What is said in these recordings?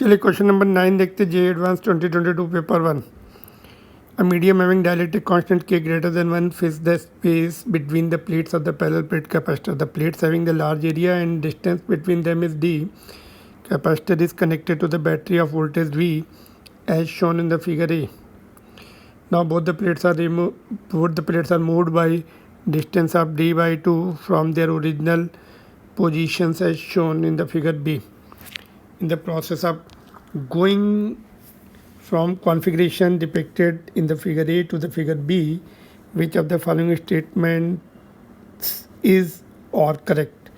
चलिए question number 9 देखते जे advance 2022 paper 1. A medium having dielectric constant K greater than 1 fills the space between the plates of the parallel plate capacitor. The plates having the large area and distance between them is d. Capacitor is connected to the battery of voltage V as shown in the figure A. Now both the plates are moved by distance of d by 2 from their original positions as shown in the figure B. In the process of going from configuration depicted in the figure A to the figure B, which of the following statements is or correct?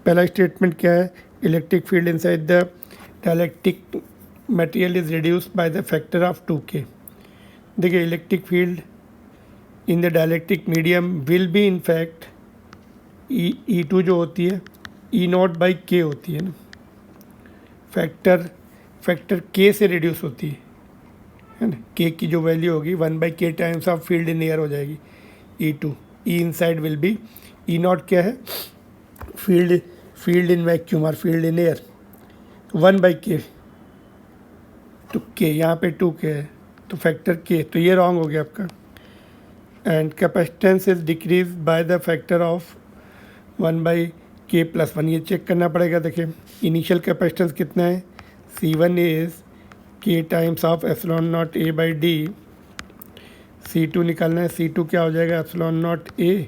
पहला statement क्या है? Electric field inside the dielectric material is reduced by the factor of 2K. देखिए electric field in the dielectric medium will be in fact E2 जो होती है E0 by K होती है ना, फैक्टर के से रिड्यूस होती है ना. के की जो वैल्यू होगी 1/k times of field in air हो जाएगी E2. E inside will be E0 क्या है? फील्ड इन वैक्यूम और फील्ड इन एयर. 1/k तो k यहाँ पे 2k है तो फैक्टर k, तो ये रॉन्ग हो गया आपका. And capacitance is decrease by the factor of 1/k+1. ये चेक करना पड़ेगा. देखिए इनिशियल कैपेसिटेंस कितना है? C1 is k times of epsilon not a by D. C2 निकालना है. C2 क्या हो जाएगा? Epsilon not a.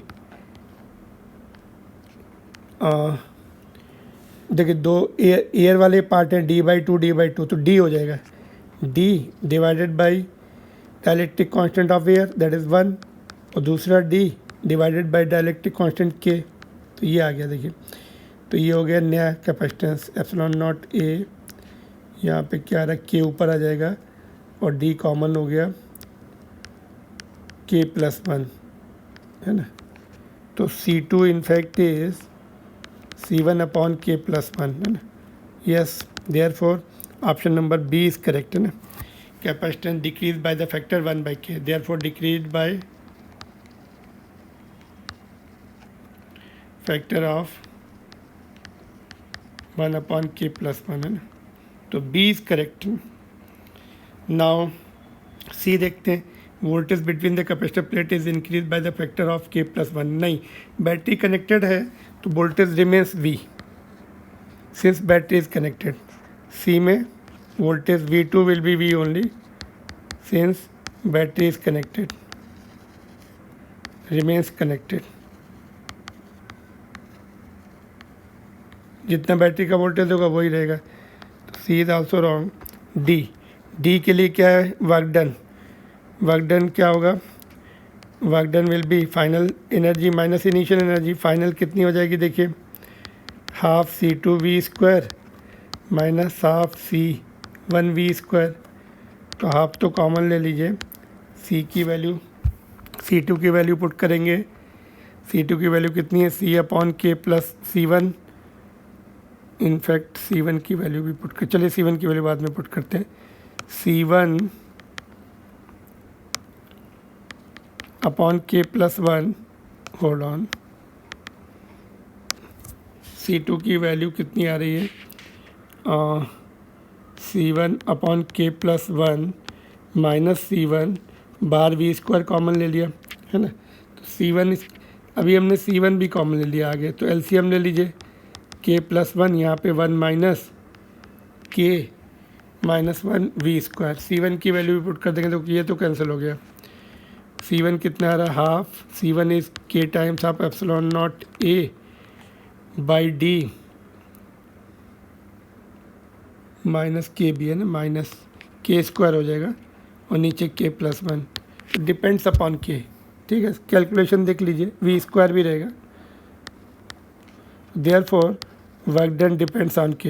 देखिए दो एयर वाले पार्ट हैं d/2 तो d हो जाएगा d divided by dielectric constant of air that is 1 और दूसरा d divided by dielectric constant k. तो ये आ गया. देखिए तो ये हो गया नया कैपेसिटेंस एप्सिलॉन नॉट a. यहाँ पे क्या आ रहा है? k ऊपर आ जाएगा और d कॉमन हो गया k+1 है ना. तो C2 इनफैक्ट इज C1/k+1 है ना. Yes, therefore option number B is correct है ना. Capacitance decrease by the factor 1/k, therefore decrease by factor of 1/k+1 है ना. तो B is correct. Now C देखते हैं. Voltage between the capacitor plate is increase by the factor of k+1. नहीं, battery connected है तो voltage remains V since battery is connected. C में voltage V2 will be V only since battery is connected, remains connected. जितना battery का voltage होगा वही रहेगा. सी is also wrong. D के लिए क्या है? वर्क डन क्या होगा? Work done will be final energy minus initial energy. Final कितनी हो जाएगी? देखिए half C2V² minus half C1V². तो हाफ तो कॉमन ले लीजिए. C2 की वैल्यू पुट करेंगे. C2 की वैल्यू कितनी है? C/k+C1. इनफैक्ट C1 की वैल्यू भी पुट कर, चलिए C1 की वैल्यू बाद में पुट करते हैं. C1/k+1 hold on. C2 की वैल्यू कितनी आ रही है? C1/k+1 माइनस C1 बार V² कॉमन ले लिया है ना. तो C1 अभी हमने C1 भी कॉमन ले लिया आगे. तो LCM ले लीजिए. k+1 यहाँ पे 1 माइनस k -1 V². C1 की वैल्यू भी पुट कर देंगे तो ये तो कैंसिल हो गया. C1 कितना आ रहा है? Half. C1 is k times of epsilon not a by D minus k भी है ना, माइनस k² हो जाएगा और नीचे k+1. Depends upon k. ठीक है, कैलकुलेशन देख लीजिए. V² भी रहेगा. Therefore work done depends on k.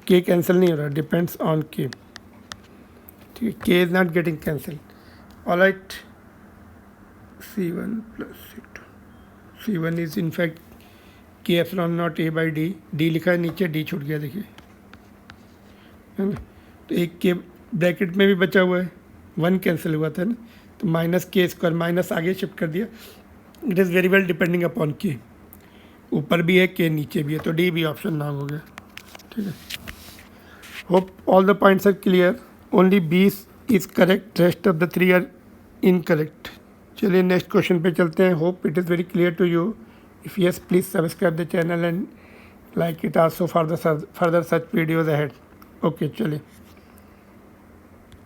k cancel नहीं हो रहा, डिपेंड्स ऑन k. ठीक है, k is not getting cancel. Alright, C1 + C2. C1 is in fact k epsilon not a by D. D लिखा है नीचे, d छूट गया देखिए है ना. तो एक k ब्रैकेट में भी बचा हुआ है, 1 कैंसिल हुआ था ना. तो -k² माइनस आगे शिफ्ट कर दिया. It is very well depending upon k. ऊपर भी है k, नीचे भी है. तो डी भी ऑप्शन रॉन्ग हो गया. ठीक है. Hope all the points are clear. Only B is correct. Rest of the three are incorrect. चलिए नेक्स्ट क्वेश्चन पे चलते हैं. Hope it is very clear to you. If yes, please subscribe the channel and like it also for the further such videos ahead. Okay, चलिए.